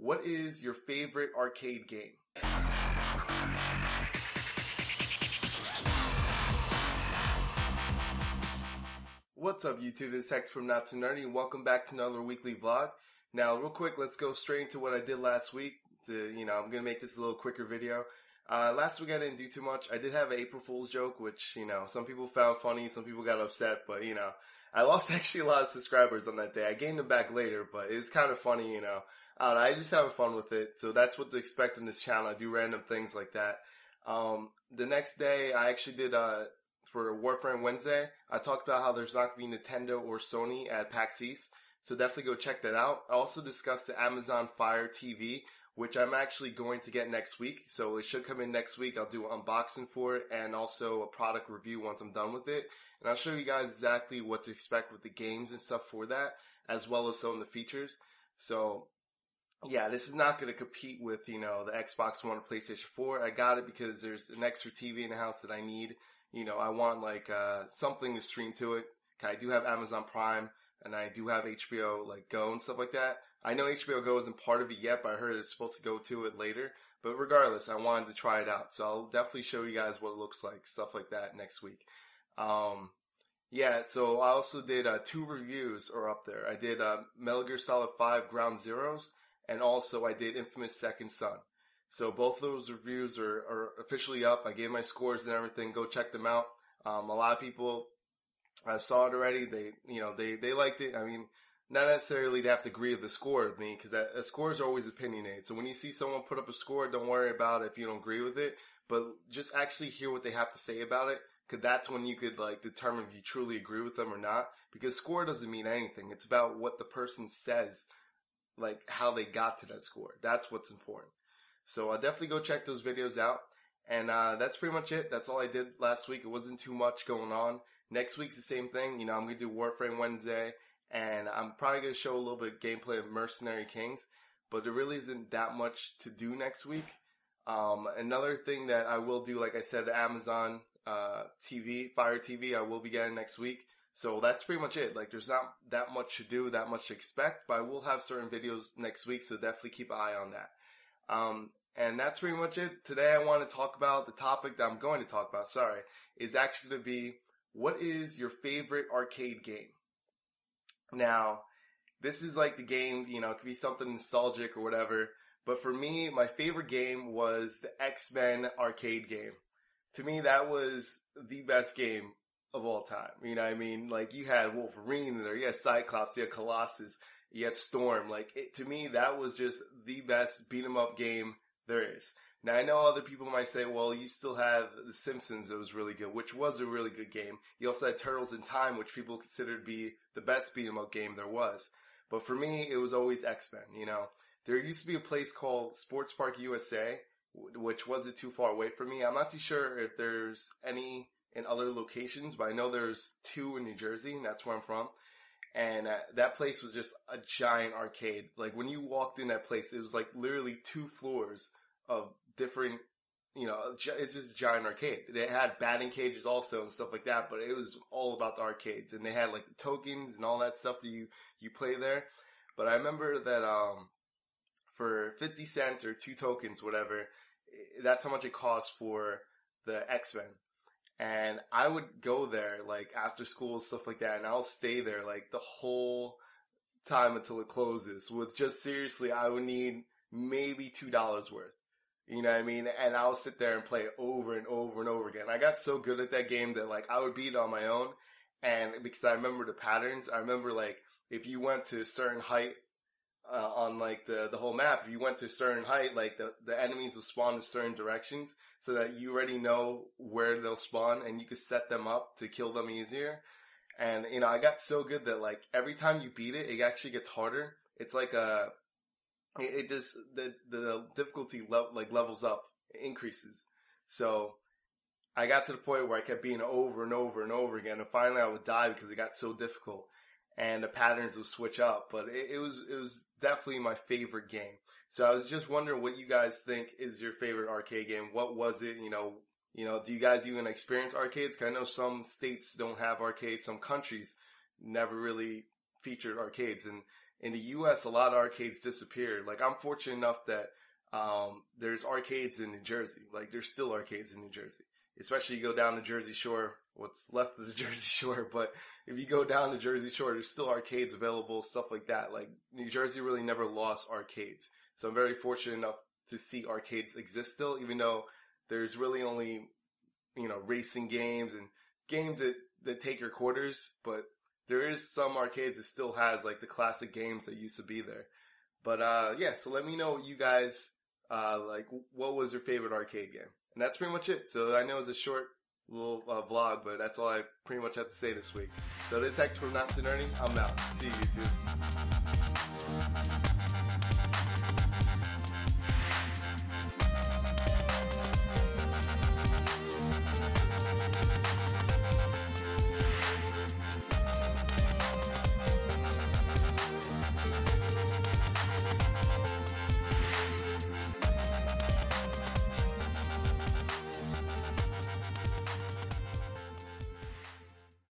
What is your favorite arcade game? What's up YouTube, this is Hector from Not So Nerdy and welcome back to another weekly vlog. Now real quick, let's go straight into what I did last week. I'm going to make this a little quicker video. Last week I didn't do too much. I did have an April Fool's joke, which, some people found funny, some people got upset, but, I lost actually a lot of subscribers on that day. I gained them back later, but it's kind of funny, I don't know, I just have fun with it, so that's what to expect on this channel. I do random things like that. The next day, I actually did, for Warframe Wednesday, I talked about how there's not going to be Nintendo or Sony at PAX East, so definitely go check that out. I also discussed the Amazon Fire TV, which I'm actually going to get next week, so it should come in next week. I'll do an unboxing for it and also a product review once I'm done with it. And I'll show you guys exactly what to expect with the games and stuff for that, as well as some of the features. So, yeah, this is not going to compete with, the Xbox One or PlayStation 4. I got it because there's an extra TV in the house that I need. I want something to stream to it. I do have Amazon Prime and I do have HBO Go and stuff like that. I know HBO Go isn't part of it yet, but I heard it's supposed to go to it later. But regardless, I wanted to try it out. So I'll definitely show you guys what it looks like, stuff like that next week. So I also did 2 reviews are up there. I did Metal Gear Solid 5 Ground Zeroes, and also I did Infamous Second Son. So both of those reviews are officially up. I gave my scores and everything. Go check them out. A lot of people saw it already. They liked it. I mean, not necessarily they have to agree with the score with me, because scores are always opinionated. So when you see someone put up a score, don't worry about it if you don't agree with it, but just actually hear what they have to say about it, because that's when you could determine if you truly agree with them or not. Because score doesn't mean anything. It's about what the person says, how they got to that score. That's what's important. So definitely go check those videos out. And that's pretty much it. That's all I did last week. It wasn't too much going on. Next week's the same thing. I'm going to do Warframe Wednesday. And I'm probably going to show a little bit of gameplay of Mercenary Kings. But there really isn't that much to do next week. Another thing that I will do, like I said, the Amazon TV, Fire TV, I will be getting next week. So that's pretty much it. There's not that much to do, that much to expect. But I will have certain videos next week. So definitely keep an eye on that. And that's pretty much it. Today I want to talk about the topic that I'm going to talk about, is actually going to be, what is your favorite arcade game? Now, this is the game, it could be something nostalgic or whatever, but for me, my favorite game was the X-Men arcade game. To me, that was the best game of all time. You know what I mean? You had Wolverine there, you had Cyclops, you had Colossus, you had Storm. To me, that was just the best beat-em-up game there is. Now, I know other people might say, well, you still have The Simpsons that was really good, which was a really good game. You also had Turtles in Time, which people consider to be the best beat-em-up game there was. But for me, it was always X-Men, There used to be a place called Sports Park USA, which wasn't too far away from me. I'm not too sure if there's any in other locations, but I know there's 2 in New Jersey, and that's where I'm from. And that place was just a giant arcade. When you walked in that place, it was literally 2 floors of different, it's just a giant arcade. They had batting cages also and stuff like that, but it was all about the arcades. And they had the tokens and all that stuff that you play there. But I remember that for 50 cents or 2 tokens, whatever, that's how much it cost for the X-Men. And I would go there, after school and stuff like that, and I'll stay there, the whole time until it closes. With just seriously, I would need maybe $2 worth. You know what I mean? And I'll sit there and play it over and over and over again. I got so good at that game that, I would beat it on my own. And because I remember the patterns, I remember, if you went to a certain height, on the whole map, if you went to a certain height, the enemies will spawn in certain directions so that you already know where they'll spawn and you can set them up to kill them easier. And, I got so good that every time you beat it, it actually gets harder. It's the difficulty levels up, it increases. So I got to the point where I kept beating it over and over and over again, and finally I would die because it got so difficult. And the patterns will switch up, but it was definitely my favorite game. So I was just wondering what you guys think is your favorite arcade game. What was it? Do you guys even experience arcades? 'Cause I know some states don't have arcades, some countries never really featured arcades, and in the US, a lot of arcades disappeared. Like, I'm fortunate enough that there's arcades in New Jersey. Like, there's still arcades in New Jersey. Especially you go down the Jersey Shore, what's left of the Jersey Shore, but if you go down the Jersey Shore, there's still arcades available, stuff like that. Like, New Jersey really never lost arcades. So I'm very fortunate enough to see arcades exist still, even though there's really only, racing games and games that take your quarters, but there is some arcades that still has, like, the classic games that used to be there. But, yeah, so let me know what you guys, what was your favorite arcade game? And that's pretty much it. So I know it's a short little vlog, but that's all I pretty much have to say this week. So this is Hector from Not So Nerdy. I'm out. See you, YouTube.